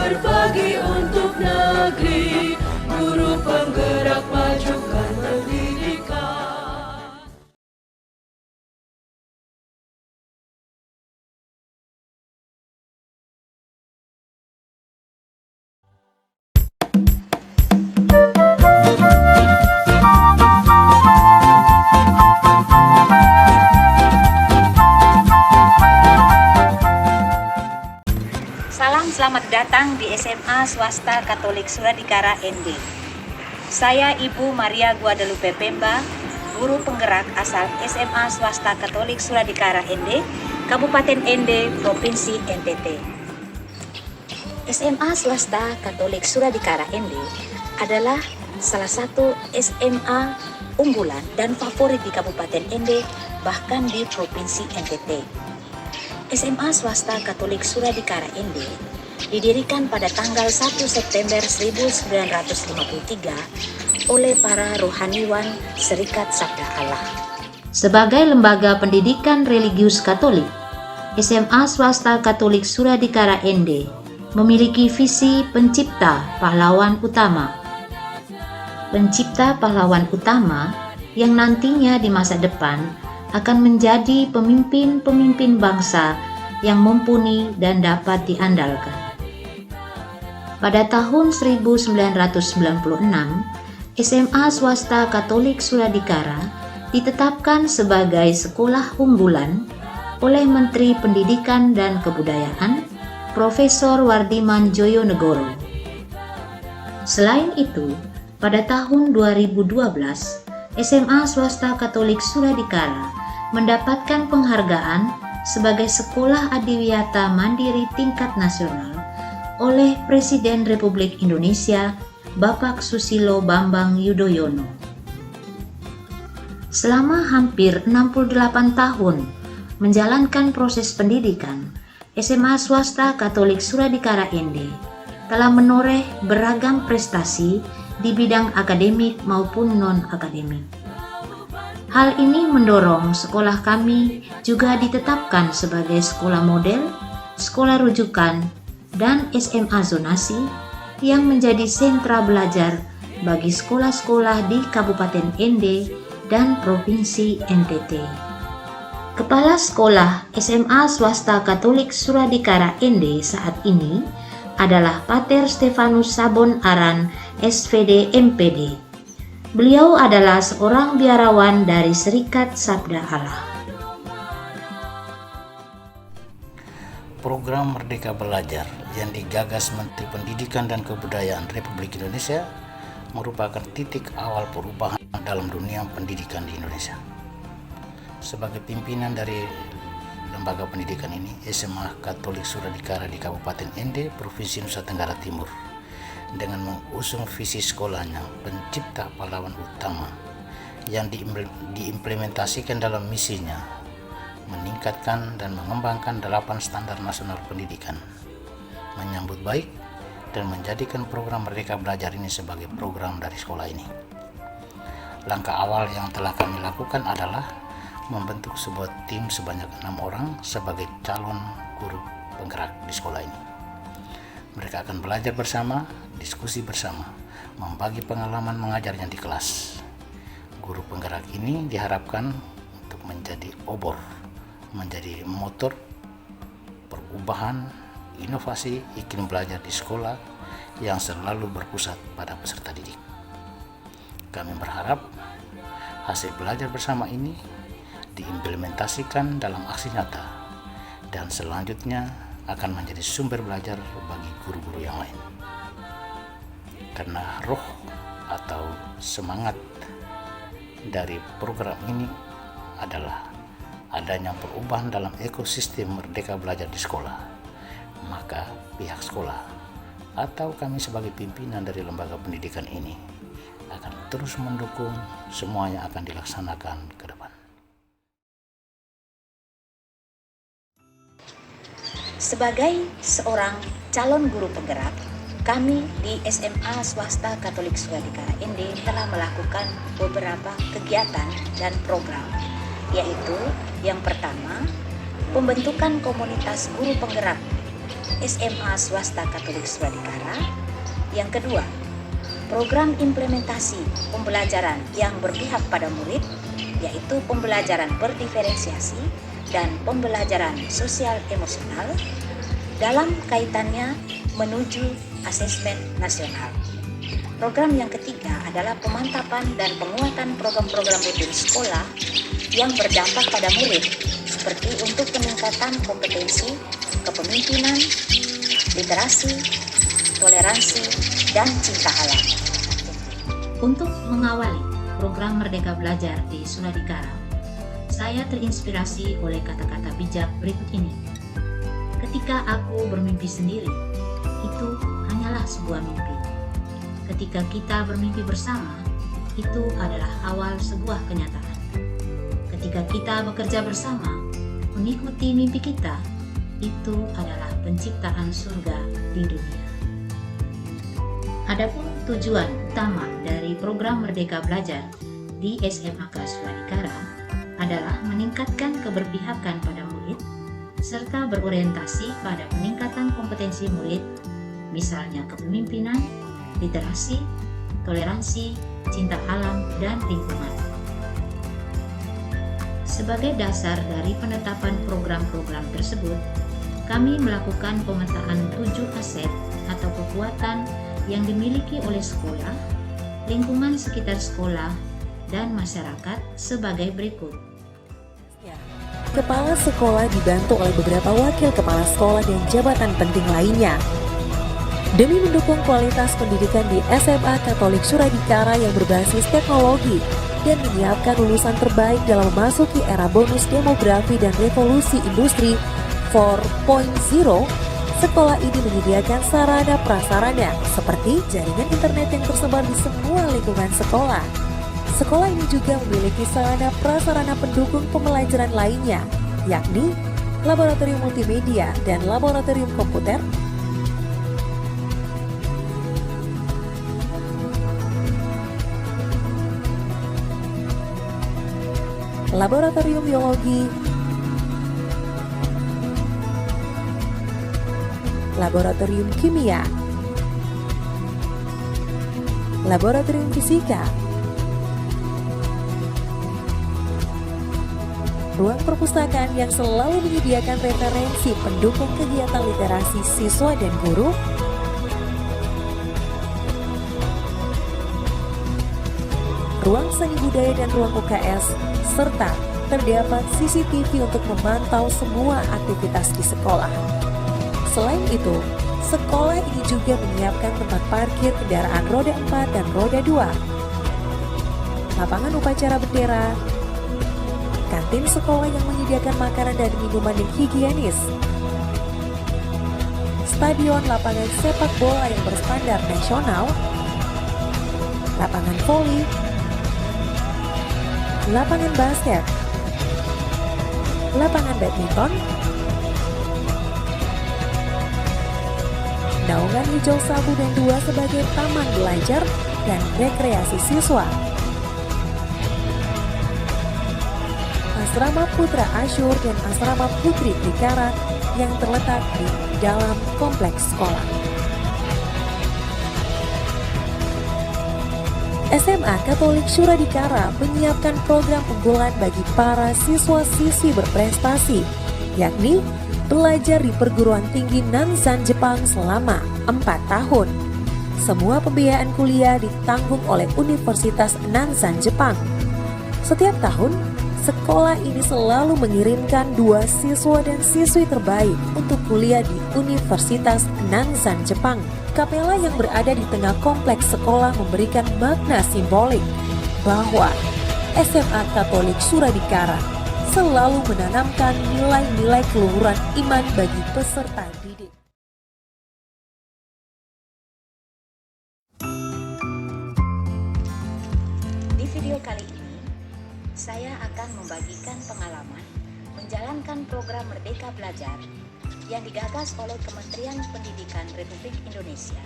berbagi untuk negeri, guru penggerak majukan pendidikan. Salam selamat datang di SMA Swasta Katolik Suradikara ND. Saya Ibu Maria Guadalupe Pemba, guru penggerak asal SMA Swasta Katolik Suradikara ND, Kabupaten ND, Provinsi NTT. SMA Swasta Katolik Suradikara ND adalah salah satu SMA unggulan dan favorit di Kabupaten ND, bahkan di Provinsi NTT. SMA Swasta Katolik Suradikara ND didirikan pada tanggal 1 September 1953 oleh para rohaniwan Serikat Sabda Allah. Sebagai lembaga pendidikan religius Katolik, SMA Swasta Katolik Suradikara ND memiliki visi pencipta pahlawan utama. Pencipta pahlawan utama yang nantinya di masa depan akan menjadi pemimpin-pemimpin bangsa yang mumpuni dan dapat diandalkan. Pada tahun 1996, SMA Swasta Katolik Suradikara ditetapkan sebagai sekolah unggulan oleh Menteri Pendidikan dan Kebudayaan, Profesor Wardiman Joyonegoro. Selain itu, pada tahun 2012, SMA Swasta Katolik Suradikara mendapatkan penghargaan sebagai Sekolah Adiwiyata Mandiri Tingkat Nasional oleh Presiden Republik Indonesia Bapak Susilo Bambang Yudhoyono. Selama hampir 68 tahun menjalankan proses pendidikan, SMA Swasta Katolik Suradikara ND telah menoreh beragam prestasi di bidang akademik maupun non-akademik. Hal ini mendorong sekolah kami juga ditetapkan sebagai sekolah model, sekolah rujukan, dan SMA zonasi yang menjadi sentra belajar bagi sekolah-sekolah di Kabupaten ND dan Provinsi NTT. Kepala Sekolah SMA Swasta Katolik Suradikara ND saat ini adalah Pater Stefanus Sabon Aran, SVD MPD. Beliau adalah seorang biarawan dari Serikat Sabda Allah. Program Merdeka Belajar yang digagas Menteri Pendidikan dan Kebudayaan Republik Indonesia merupakan titik awal perubahan dalam dunia pendidikan di Indonesia. Sebagai pimpinan dari lembaga pendidikan ini, SMA Katolik Suradikara di Kabupaten ND, Provinsi Nusa Tenggara Timur, dengan mengusung visi sekolahnya pencipta pahlawan utama yang diimplementasikan dalam misinya, meningkatkan dan mengembangkan 8 standar nasional pendidikan, menyambut baik dan menjadikan program Merdeka Belajar ini sebagai program dari sekolah ini. Langkah awal yang telah kami lakukan adalah membentuk sebuah tim sebanyak 6 orang sebagai calon guru penggerak di sekolah ini. Mereka akan belajar bersama, diskusi bersama, membagi pengalaman mengajarnya di kelas. Guru penggerak ini diharapkan untuk menjadi obor, menjadi motor perubahan, inovasi iklim belajar di sekolah yang selalu berpusat pada peserta didik. Kami berharap hasil belajar bersama ini diimplementasikan dalam aksi nyata dan selanjutnya akan menjadi sumber belajar bagi guru-guru yang lain. Karena roh atau semangat dari program ini adalah adanya perubahan dalam ekosistem Merdeka Belajar di sekolah, maka pihak sekolah atau kami sebagai pimpinan dari lembaga pendidikan ini akan terus mendukung semuanya akan dilaksanakan ke depan. Sebagai seorang calon guru penggerak, kami di SMA Swasta Katolik Suradikara ND telah melakukan beberapa kegiatan dan program, yaitu yang pertama, pembentukan komunitas guru penggerak SMA Swasta Katolik Suradikara. Yang kedua, program implementasi pembelajaran yang berpihak pada murid, yaitu pembelajaran berdiferensiasi dan pembelajaran sosial emosional dalam kaitannya menuju asesmen nasional. Program yang ketiga adalah pemantapan dan penguatan program-program rutin sekolah yang berdampak pada murid, seperti untuk peningkatan kompetensi kepemimpinan, literasi, toleransi, dan cinta alam. Untuk mengawali program Merdeka Belajar di Suradikara, saya terinspirasi oleh kata-kata bijak berikut ini. Ketika aku bermimpi sendiri, itu hanyalah sebuah mimpi. Ketika kita bermimpi bersama, itu adalah awal sebuah kenyataan. Ketika kita bekerja bersama, mengikuti mimpi kita, itu adalah penciptaan surga di dunia. Adapun tujuan utama dari program Merdeka Belajar di SMAK Suradikara adalah meningkatkan keberpihakan pada murid serta berorientasi pada peningkatan kompetensi murid, misalnya kepemimpinan, literasi, toleransi, cinta alam, dan lingkungan. Sebagai dasar dari penetapan program-program tersebut, kami melakukan pemetaan 7 aset atau kekuatan yang dimiliki oleh sekolah, lingkungan sekitar sekolah, dan masyarakat sebagai berikut. Kepala sekolah dibantu oleh beberapa wakil kepala sekolah dan jabatan penting lainnya. Demi mendukung kualitas pendidikan di SMA Katolik Suradikara yang berbasis teknologi dan menyiapkan lulusan terbaik dalam memasuki era bonus demografi dan revolusi industri 4.0, sekolah ini menyediakan sarana prasarana seperti jaringan internet yang tersebar di semua lingkungan sekolah. Sekolah ini juga memiliki sarana prasarana pendukung pembelajaran lainnya, yakni laboratorium multimedia dan laboratorium komputer, laboratorium biologi, laboratorium kimia, laboratorium fisika, ruang perpustakaan yang selalu menyediakan referensi pendukung kegiatan literasi siswa dan guru, ruang seni budaya dan ruang UKS, serta terdapat CCTV untuk memantau semua aktivitas di sekolah. Selain itu, sekolah ini juga menyiapkan tempat parkir kendaraan roda 4 dan roda 2, lapangan upacara bendera, kantin sekolah yang menyediakan makanan dan minuman yang higienis, stadion lapangan sepak bola yang berstandar nasional, lapangan voli, lapangan basket, lapangan badminton, naungan hijau 1 dan 2 sebagai taman belajar dan rekreasi siswa, asrama Putra Asyur dan asrama Putri Trikara yang terletak di dalam kompleks sekolah. SMA Katolik Suradikara menyiapkan program unggulan bagi para siswa-siswi berprestasi, yakni belajar di perguruan tinggi Nanzan Jepang selama 4 tahun. Semua pembiayaan kuliah ditanggung oleh Universitas Nanzan Jepang. Setiap tahun, sekolah ini selalu mengirimkan 2 siswa dan siswi terbaik untuk kuliah di Universitas Nanzan Jepang. Kapela yang berada di tengah kompleks sekolah memberikan makna simbolik bahwa SMA Katolik Suradikara selalu menanamkan nilai-nilai keluhuran iman bagi peserta didik. Di video kali ini, saya akan membagikan pengalaman menjalankan program Merdeka Belajar yang digagas oleh Kementerian Pendidikan Republik Indonesia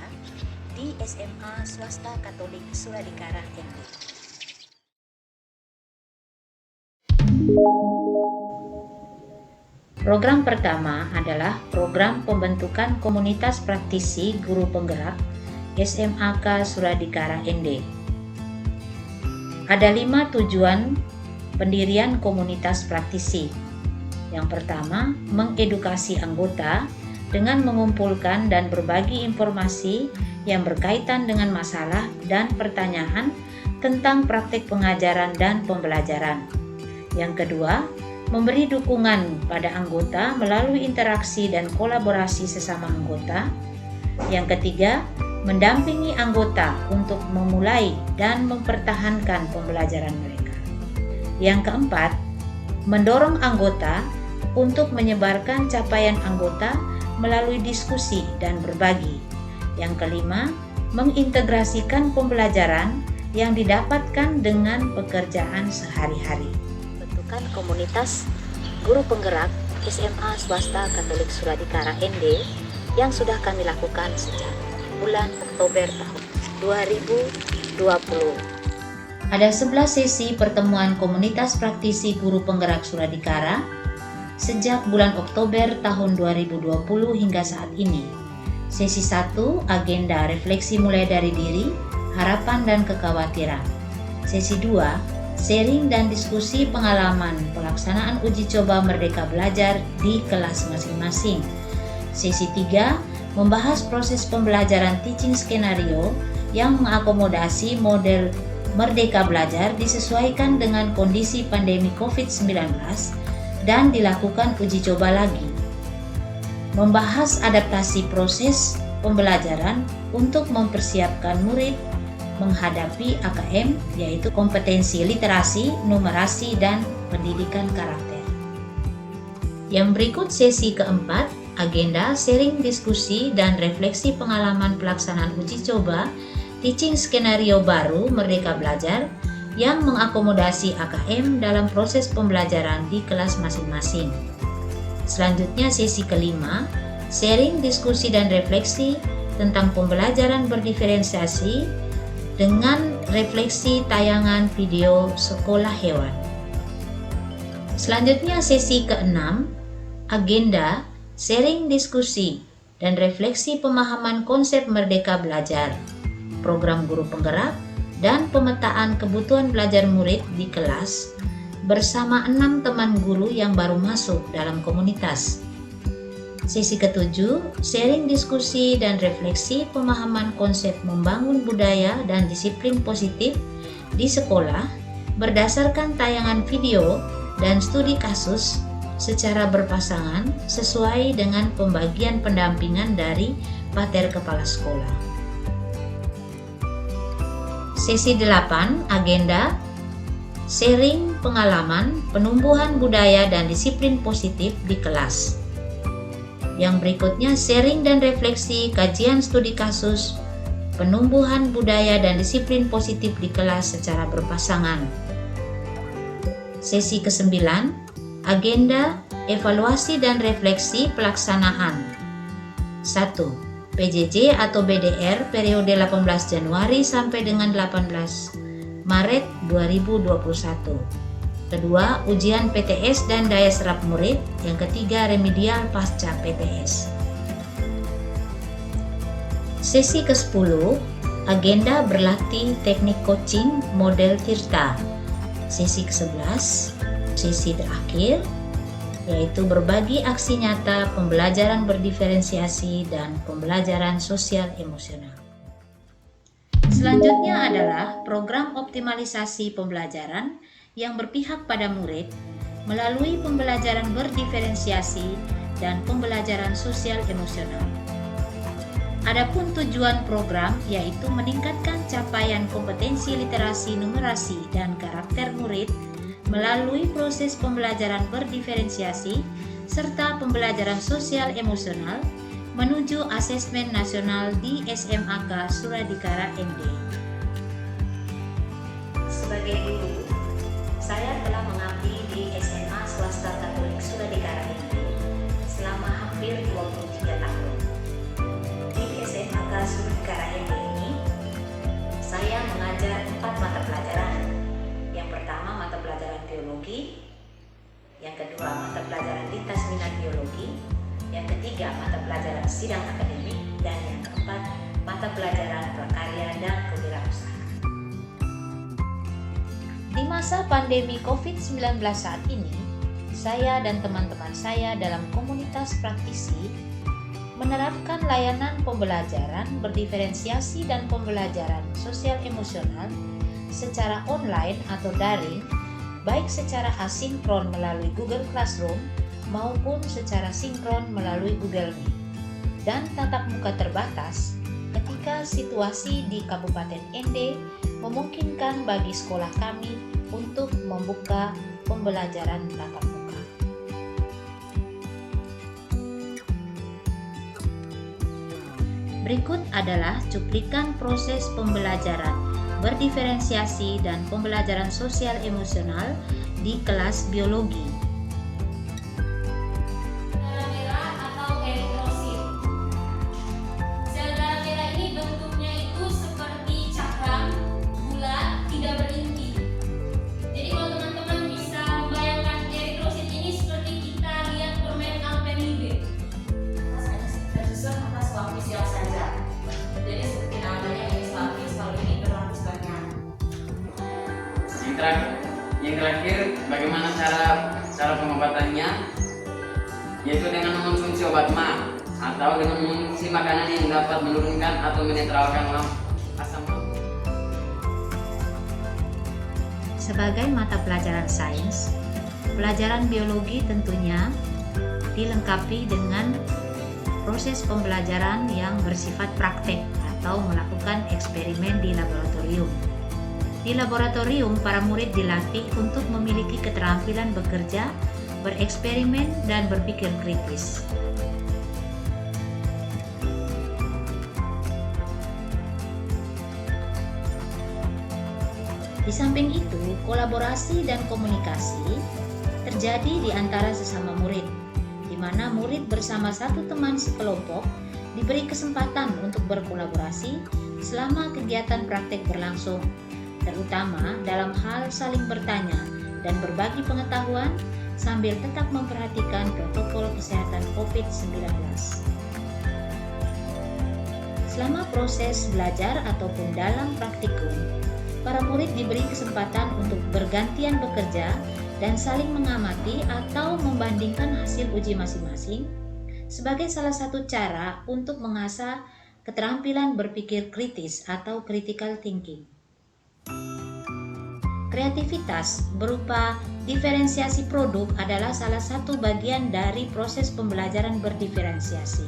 di SMA Swasta Katolik Suradikara ND. Program pertama adalah program pembentukan komunitas praktisi guru penggerak SMAK Suradikara ND. Ada 5 tujuan pendirian komunitas praktisi. Yang pertama, mengedukasi anggota dengan mengumpulkan dan berbagi informasi yang berkaitan dengan masalah dan pertanyaan tentang praktik pengajaran dan pembelajaran. Yang kedua, memberi dukungan pada anggota melalui interaksi dan kolaborasi sesama anggota. Yang ketiga, mendampingi anggota untuk memulai dan mempertahankan pembelajaran mereka. Yang keempat, mendorong anggota untuk menyebarkan capaian anggota melalui diskusi dan berbagi. Yang kelima, mengintegrasikan pembelajaran yang didapatkan dengan pekerjaan sehari-hari. Bentukan komunitas guru penggerak SMA Swasta Katolik Suradikara ND yang sudah kami lakukan sejak bulan Oktober tahun 2020. Ada 11 sesi pertemuan komunitas praktisi guru penggerak Suradikara sejak bulan Oktober tahun 2020 hingga saat ini. Sesi 1, agenda refleksi mulai dari diri, harapan dan kekhawatiran. Sesi 2, sharing dan diskusi pengalaman pelaksanaan uji coba Merdeka Belajar di kelas masing-masing. Sesi 3, membahas proses pembelajaran teaching skenario yang mengakomodasi model Merdeka Belajar disesuaikan dengan kondisi pandemi COVID-19 dan dilakukan uji coba lagi. Membahas adaptasi proses pembelajaran untuk mempersiapkan murid menghadapi AKM, yaitu kompetensi literasi, numerasi, dan pendidikan karakter. Yang berikut sesi keempat, agenda sharing diskusi dan refleksi pengalaman pelaksanaan uji coba teaching skenario baru Merdeka Belajar yang mengakomodasi AKM dalam proses pembelajaran di kelas masing-masing. Selanjutnya sesi kelima, sharing diskusi dan refleksi tentang pembelajaran berdiferensiasi dengan refleksi tayangan video sekolah hewan. Selanjutnya sesi keenam, agenda sharing diskusi dan refleksi pemahaman konsep Merdeka Belajar, program guru penggerak, dan pemetaan kebutuhan belajar murid di kelas bersama 6 teman guru yang baru masuk dalam komunitas. Sesi ketujuh, sharing diskusi dan refleksi pemahaman konsep membangun budaya dan disiplin positif di sekolah berdasarkan tayangan video dan studi kasus secara berpasangan sesuai dengan pembagian pendampingan dari pater kepala sekolah. Sesi 8, agenda sharing pengalaman penumbuhan budaya dan disiplin positif di kelas. Yang berikutnya sharing dan refleksi kajian studi kasus penumbuhan budaya dan disiplin positif di kelas secara berpasangan. Sesi ke-9, agenda evaluasi dan refleksi pelaksanaan. 1. PJJ atau BDR periode 18 Januari sampai dengan 18 Maret 2021. Kedua, ujian PTS dan daya serap murid. Yang ketiga, remedial pasca PTS. Sesi ke-10, agenda berlatih teknik coaching model Tirta. Sesi ke-11, sesi terakhir, yaitu berbagi aksi nyata pembelajaran berdiferensiasi dan pembelajaran sosial emosional. Selanjutnya adalah program optimalisasi pembelajaran yang berpihak pada murid melalui pembelajaran berdiferensiasi dan pembelajaran sosial emosional. Adapun tujuan program yaitu meningkatkan capaian kompetensi literasi, numerasi, dan karakter murid melalui proses pembelajaran berdiferensiasi serta pembelajaran sosial emosional menuju asesmen nasional di SMAK Suradikara ND. Sebagai guru, saya telah mengabdi di SMA Swasta Katolik Suradikara ND selama hampir 23 tahun. Di SMAK Suradikara ND ini, saya mengajar 4 mata pelajaran. Yang pertama mata pelajaran teologi, yang kedua mata pelajaran lintas minat biologi, yang ketiga mata pelajaran sidang akademik, dan yang keempat mata pelajaran prakarya dan kewirausahaan. Di masa pandemi COVID-19 saat ini, saya dan teman-teman saya dalam komunitas praktisi menerapkan layanan pembelajaran berdiferensiasi dan pembelajaran sosial emosional secara online atau daring, baik secara asinkron melalui Google Classroom maupun secara sinkron melalui Google Meet, dan tatap muka terbatas ketika situasi di Kabupaten Ende memungkinkan bagi sekolah kami untuk membuka pembelajaran tatap muka. Berikut adalah cuplikan proses pembelajaran berdiferensiasi dan pembelajaran sosial emosional di kelas biologi. Darah merah atau eritrosit. Sel darah merah ini bentuknya itu seperti cakram, bulat, tidak berinti. Jadi kalau teman-teman bisa membayangkan eritrosit ini seperti kita lihat permen alpenlibe. Tersusun atas lapis yang saja. Jadi seperti namanya jenis lapis, kalau ini berlapis banyak. Yang terakhir, bagaimana cara pengobatannya? Yaitu dengan mengonsumsi obat MA atau dengan mengonsumsi makanan yang dapat menurunkan atau menetralkan asam lambung. Sebagai mata pelajaran sains, pelajaran biologi tentunya dilengkapi dengan proses pembelajaran yang bersifat praktek atau melakukan eksperimen di laboratorium. Di laboratorium, para murid dilatih untuk memiliki keterampilan bekerja, bereksperimen, dan berpikir kritis. Di samping itu, kolaborasi dan komunikasi terjadi di antara sesama murid, di mana murid bersama satu teman sekelompok diberi kesempatan untuk berkolaborasi selama kegiatan praktek berlangsung, terutama dalam hal saling bertanya dan berbagi pengetahuan sambil tetap memperhatikan protokol kesehatan COVID-19. Selama proses belajar ataupun dalam praktikum, para murid diberi kesempatan untuk bergantian bekerja dan saling mengamati atau membandingkan hasil uji masing-masing sebagai salah satu cara untuk mengasah keterampilan berpikir kritis atau critical thinking. Kreativitas berupa diferensiasi produk adalah salah satu bagian dari proses pembelajaran berdiferensiasi.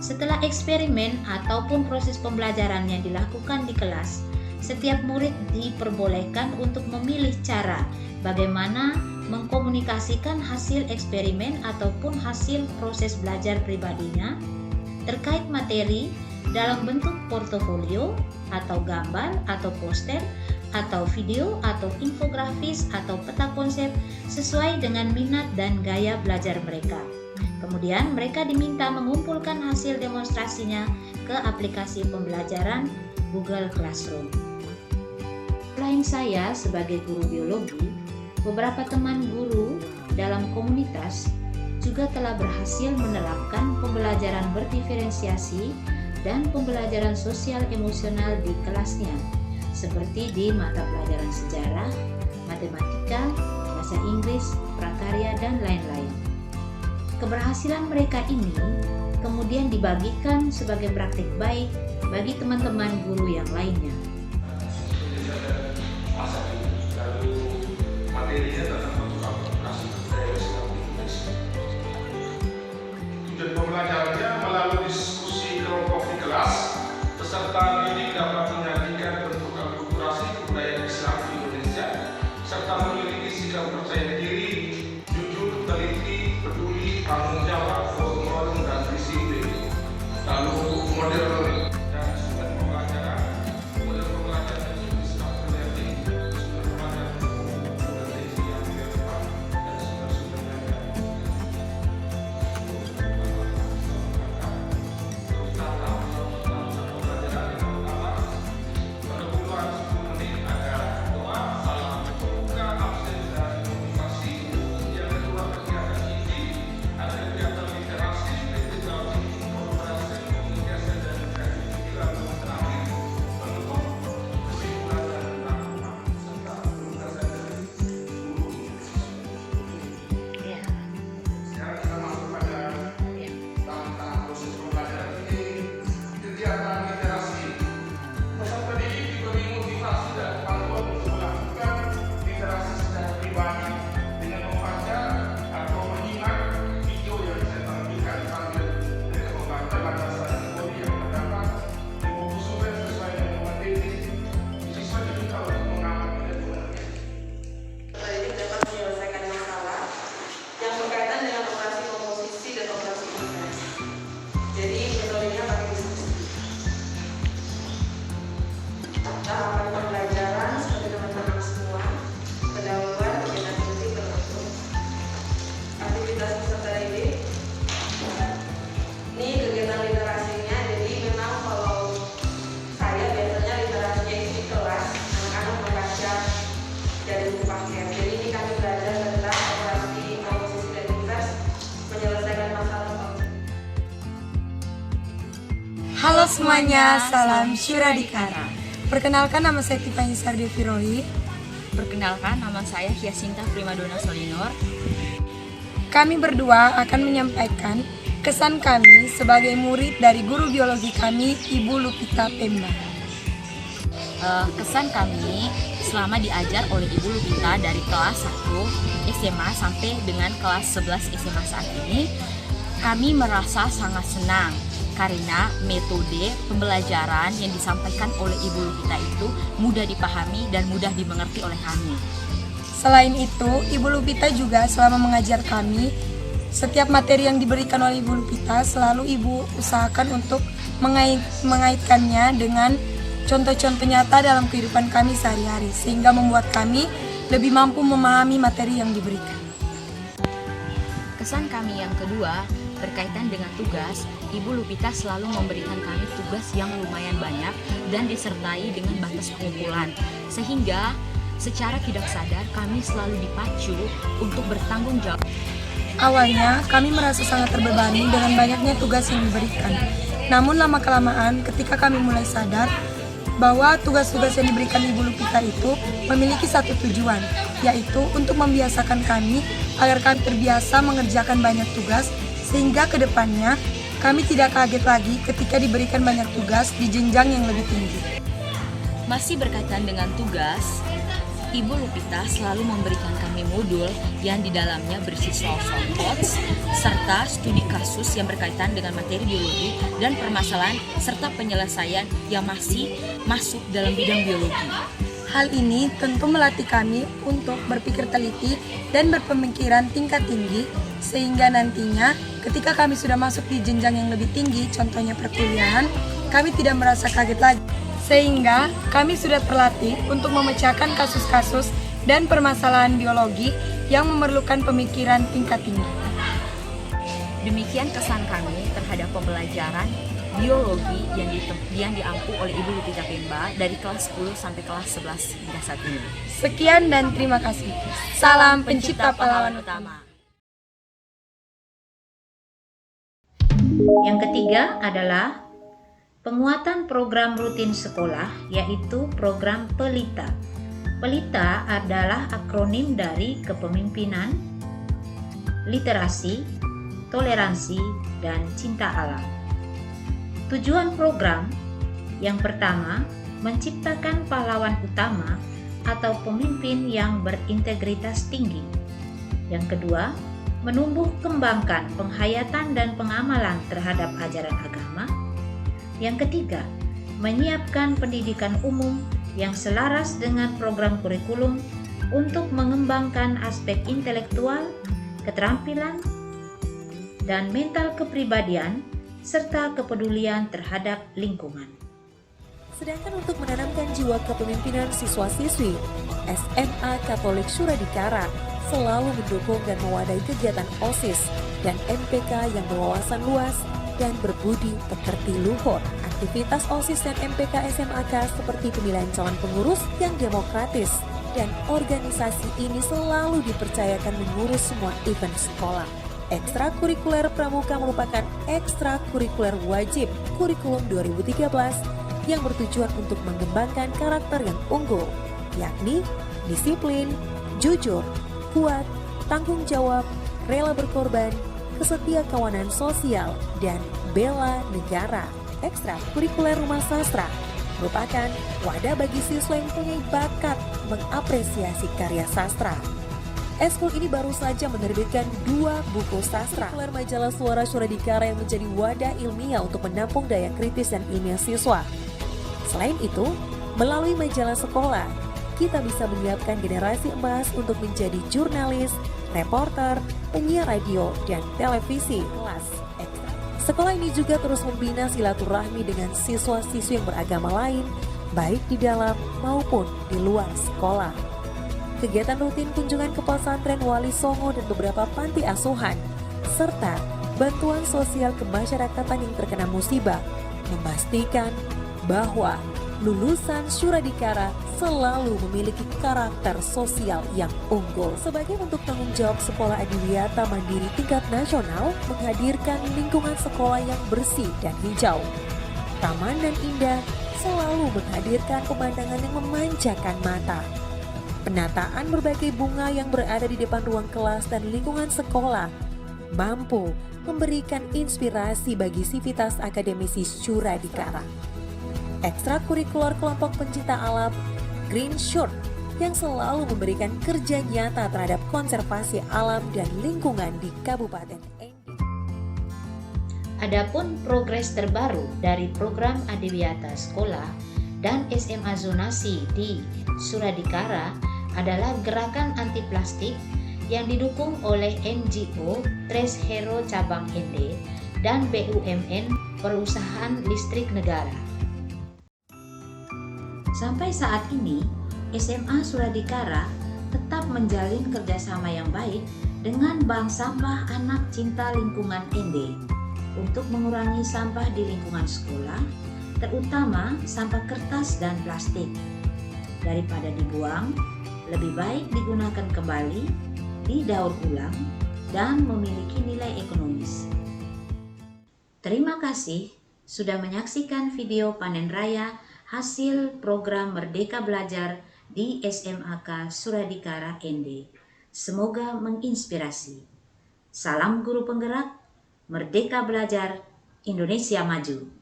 Setelah eksperimen ataupun proses pembelajaran yang dilakukan di kelas, setiap murid diperbolehkan untuk memilih cara bagaimana mengkomunikasikan hasil eksperimen ataupun hasil proses belajar pribadinya terkait materi dalam bentuk portofolio atau gambar atau poster atau video atau infografis atau peta konsep sesuai dengan minat dan gaya belajar mereka. Kemudian mereka diminta mengumpulkan hasil demonstrasinya ke aplikasi pembelajaran Google Classroom. Selain saya sebagai guru biologi, beberapa teman guru dalam komunitas juga telah berhasil menerapkan pembelajaran berdiferensiasi dan pembelajaran sosial emosional di kelasnya, seperti di mata pelajaran sejarah, matematika, bahasa Inggris, prakarya, dan lain-lain. Keberhasilan mereka ini kemudian dibagikan sebagai praktik baik bagi teman-teman guru yang lainnya. Materinya tentang bentuk aplikasi tujuan pembelajarannya melalui diskusi kelompok di kelas, peserta didik dapat menyajikan bentuk akulturasi kebudayaan Islam di Indonesia serta memiliki sikap percaya diri, jujur, teliti, peduli, tanggung jawab, gotong dan disiplin. Lalu model dan sumber pembelajaran buku paket. Jadi ini kami belajar tentang operasi oposisi dan tugas menyelesaikan masalah. Halo semuanya, salam Syura Dikara. Perkenalkan, nama saya Tifa Insar Devi Rohi. Perkenalkan, nama saya Hyasinta Primadona Solinor. Kami berdua akan menyampaikan kesan kami sebagai murid dari guru biologi kami, Ibu Lupita Pemba. Kesan kami selama diajar oleh Ibu Lupita dari kelas 1 SMA sampai dengan kelas 11 SMA saat ini, kami merasa sangat senang karena metode pembelajaran yang disampaikan oleh Ibu Lupita itu mudah dipahami dan mudah dimengerti oleh kami. Selain itu, Ibu Lupita juga selama mengajar kami, setiap materi yang diberikan oleh Ibu Lupita selalu Ibu usahakan untuk mengaitkannya dengan contoh-contoh nyata dalam kehidupan kami sehari-hari, sehingga membuat kami lebih mampu memahami materi yang diberikan. Kesan kami yang kedua berkaitan dengan tugas, Ibu Lupita selalu memberikan kami tugas yang lumayan banyak dan disertai dengan batas pengumpulan, sehingga secara tidak sadar kami selalu dipacu untuk bertanggung jawab. Awalnya kami merasa sangat terbebani dengan banyaknya tugas yang diberikan. Namun lama-kelamaan ketika kami mulai sadar bahwa tugas-tugas yang diberikan Ibu Lupita itu memiliki satu tujuan, yaitu untuk membiasakan kami agar kami terbiasa mengerjakan banyak tugas, sehingga ke depannya kami tidak kaget lagi ketika diberikan banyak tugas di jenjang yang lebih tinggi. Masih berkaitan dengan tugas, Ibu Lupita selalu memberikan kami modul yang di dalamnya berisi soal-soal quotes, serta studi kasus yang berkaitan dengan materi biologi dan permasalahan serta penyelesaian yang masih masuk dalam bidang biologi. Hal ini tentu melatih kami untuk berpikir teliti dan berpemikiran tingkat tinggi, sehingga nantinya ketika kami sudah masuk di jenjang yang lebih tinggi, contohnya perkuliahan, kami tidak merasa kaget lagi. Sehingga kami sudah terlatih untuk memecahkan kasus-kasus dan permasalahan biologi yang memerlukan pemikiran tingkat tinggi. Demikian kesan kami terhadap pembelajaran biologi yang diampu oleh Ibu Lupita Pemba dari kelas 10 sampai kelas 11 hingga saat ini. Sekian dan terima kasih. Salam pencipta pahlawan utama. Yang ketiga adalah penguatan program rutin sekolah, yaitu program PELITA. PELITA adalah akronim dari kepemimpinan, literasi, toleransi, dan cinta alam. Tujuan program yang pertama, menciptakan pahlawan utama atau pemimpin yang berintegritas tinggi. Yang kedua, menumbuh kembangkan penghayatan dan pengamalan terhadap ajaran agama. Yang ketiga, menyiapkan pendidikan umum yang selaras dengan program kurikulum untuk mengembangkan aspek intelektual, keterampilan, dan mental kepribadian, serta kepedulian terhadap lingkungan. Sedangkan untuk menanamkan jiwa kepemimpinan siswa-siswi, SMA Katolik Suradikara selalu mendukung dan mewadahi kegiatan OSIS dan MPK yang berwawasan luas dan berbudi pekerti luhur. Aktivitas OSIS dan MPK SMAK seperti pemilihan calon pengurus yang demokratis, dan organisasi ini selalu dipercayakan mengurus semua event sekolah. Ekstrakurikuler pramuka merupakan ekstrakurikuler wajib kurikulum 2013 yang bertujuan untuk mengembangkan karakter yang unggul, yakni disiplin, jujur, kuat, tanggung jawab, rela berkorban, kesetia kawanan sosial, dan bela negara. Ekstrakurikuler Rumah Sastra merupakan wadah bagi siswa yang punya bakat mengapresiasi karya sastra. Eskul ini baru saja menerbitkan 2 buku sastra. Ekstrakurikuler majalah Suara Suradikara yang menjadi wadah ilmiah untuk menampung daya kritis dan ilmiah siswa. Selain itu, melalui majalah sekolah, kita bisa menyiapkan generasi emas untuk menjadi jurnalis, reporter, penyiar radio, dan televisi. Sekolah ini juga terus membina silaturahmi dengan siswa-siswi yang beragama lain, baik di dalam maupun di luar sekolah. Kegiatan rutin kunjungan ke pesantren Wali Songo dan beberapa panti asuhan, serta bantuan sosial kemasyarakatan yang terkena musibah, memastikan bahwa lulusan Suradikara selalu memiliki karakter sosial yang unggul. Sebagai bentuk tanggung jawab Sekolah Adiwiyata Mandiri tingkat nasional menghadirkan lingkungan sekolah yang bersih dan hijau. Taman dan indah selalu menghadirkan pemandangan yang memanjakan mata. Penataan berbagai bunga yang berada di depan ruang kelas dan lingkungan sekolah mampu memberikan inspirasi bagi sivitas akademisi Suradikara. Ekstrakurikuler kelompok pencinta alam Green Short yang selalu memberikan kerja nyata terhadap konservasi alam dan lingkungan di Kabupaten Endi. Adapun progres terbaru dari program Adiwiyata Sekolah dan SMA Zonasi di Suradikara adalah gerakan anti plastik yang didukung oleh NGO Tres Hero Cabang Ende dan BUMN Perusahaan Listrik Negara. Sampai saat ini, SMA Suradikara tetap menjalin kerjasama yang baik dengan Bank Sampah Anak Cinta Lingkungan Ende untuk mengurangi sampah di lingkungan sekolah, terutama sampah kertas dan plastik. Daripada dibuang, lebih baik digunakan kembali, didaur ulang, dan memiliki nilai ekonomis. Terima kasih sudah menyaksikan video panen raya hasil program Merdeka Belajar di SMAK Suradikara Ende. Semoga menginspirasi. Salam guru penggerak, Merdeka Belajar, Indonesia Maju.